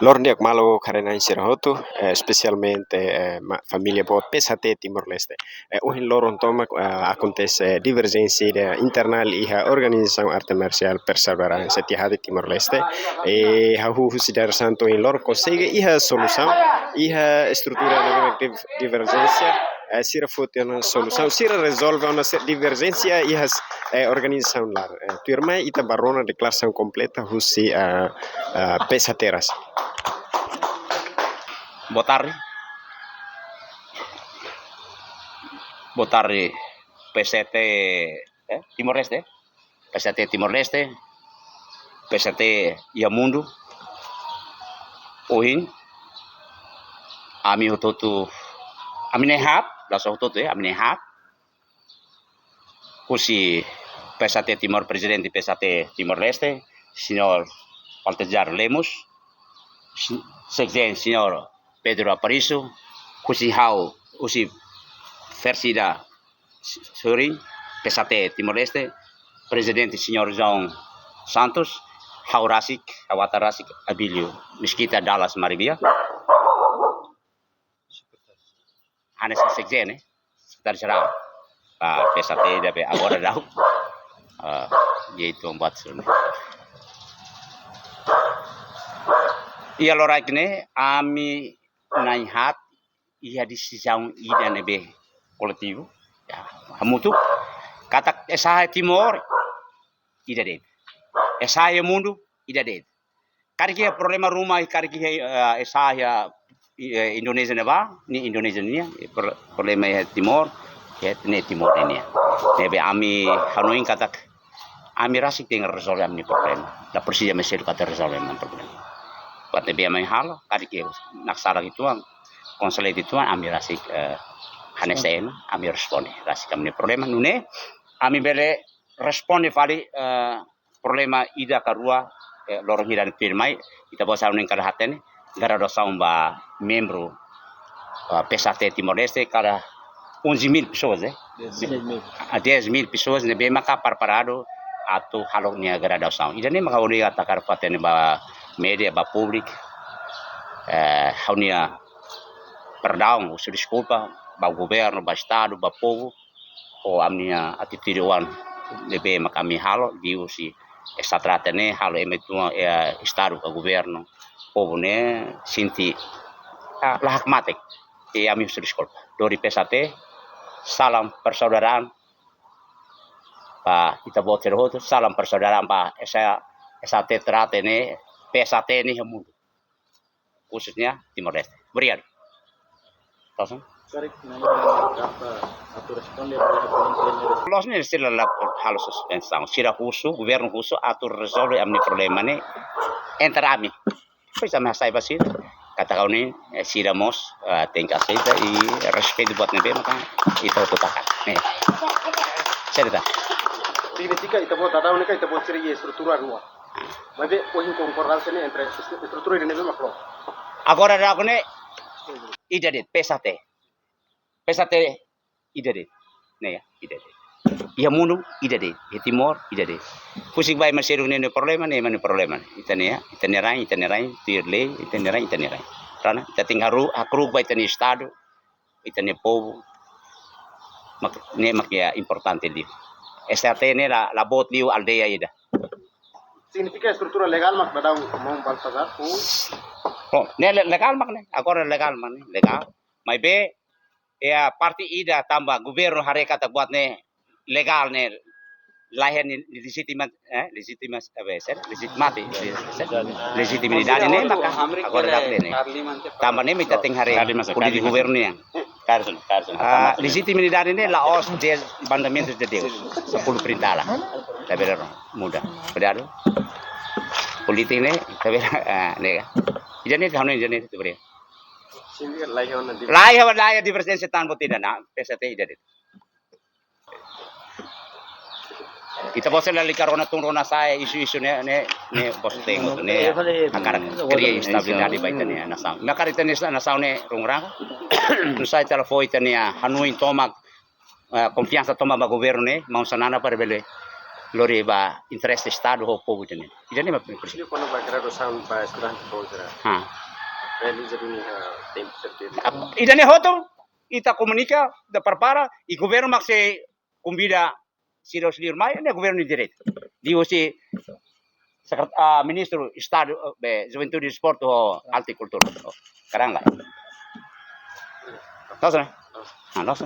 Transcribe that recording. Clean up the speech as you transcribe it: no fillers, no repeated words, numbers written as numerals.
Lorniak malo karena insirahotu, specialmente famiglia bot pesate Timor-Leste. Uhin loron toma acontece divergenze internal iha organização arte marcial perseverança tihadi Timor-Leste e hahu husidar santo in lor consegue iha solução, iha estrutura de divergência sira fote una solução, sira resolve una divergência e as organização lá. Tu irmã ita barona declaração completa husi pesateras. Boa tarde. Boa tarde, PST Timor-Leste. PST Timor-Leste. PST Yamundu. Uhin. Ami hututu. Aminehat. Langsung hututu ya, aminehat. Kusi PST Timor, Presidente PST Timor-Leste. Senhor Baltazar Lemos. Sekjen Senhor Pedro Aparicio, kusi hau usi Versida Suring, PST Timor-Leste, Presidente Senhor João Santos, hau Rasik, Awata Rasik Abilio, Mesquita Dallas Maribia. Hanes Sekjen, Sekretaris Jenderal PST DP agora dah, yaitu 4 Ia lorai kene ami naihat ia decisão ida nebe koletivo ya hamutu katak esa Timor ida det esa mundo ida det kariki problema rumah kariki esa ya Indonesia neba ni Indonesia ni problema ya Timor ya ne Timor ini nebe ami hanuin katak ami rasik dengan resolve ami problema la presiden mesir kata resolve ami problema Pate biya may halo, kadi kayo naksara gituan, konsulat gituan, ami rasik hanesena, ami responde, rasik kami problema nune, ami bele responde fali problema ida karua lorong hidan firmai, kita bosa uning karahaten, gara dosa umba membro PST Timor-Leste kada 11.000 pessoas, 10.000 pessoas, nebe maka parparado atau halongnya gara dosa. Ida ni maka uni atakar paten ba media ba publik haunia perdão usu desculpa ba governo ba estado ba povo o amnia atitudewan lebe makami halo di usi esta tratene halo emetua estado ka governo povo ne sinti lahak matek e ami usu desculpa dari PST salam persaudaraan pa kita buat terhoto salam persaudaraan pa esa tratene PST ini mundo khususnya Timor-Leste. Berian. Langsung. Losnya sila la halo suspensão. Sira husu, governo husu atur resolve amni problema ne entre ami. Pois a mensagem vai ser kata kau ni sira mos tingkat saja i respeito buat nebe maka itu tutakan. Nih. Cerita. Significa ita buat tata unika ita buat siri estrutura rua. Mas hoje concordância entre estrutura e nível macro. Agora já kone ida det PST ida det né ida det ia mundo ida det e Timor ida det pusing vai maseru ne problema ne mane problema itania rai tirle itania rai karena kita tinggal akru vai tani estado itania povo ne makia importante di SRT ne la bot liu aldeia ida. Significa estrutura legal mak badang mau Baltazar Oh, ne legal mak ne, agora legal mak ne, legal. Mai be ya parti ida tambah governo hari kata buat ne legal ne lahir ni legitimidade ne maka agora dapat ne. Tambah ne minta ting hari kuli di governo ne. Legitimidade ne laos de mandamentos de Deus. 10 perintah lah. Tapi mudah. Benar. Politik ne, tapi ne. Jadi kau ni jadi itu beri. Lahir di presiden setan putih dan PST jadi. Kita bosan lagi karena turun saya isu-isu ne bos tengok ne akar kriya stabilidade baik tanya nasau. Nakar itu nasau ne rungrang. Nusai telefon itu ne hanuin tomak confiança toma ba governo ne mau sanana para bele loreba interesse estado ho povo dene idane ma presidente Sili kono ba grado sound ba estudante bolsera. ha Realiza dini tempo certeza. idane hoto ita comunica da parpara i governo maxe convida Ciro Slirmai ne governo di direito dio si ministro estado gioventù e sport o agricoltura karang la. Nossa, né? Nossa.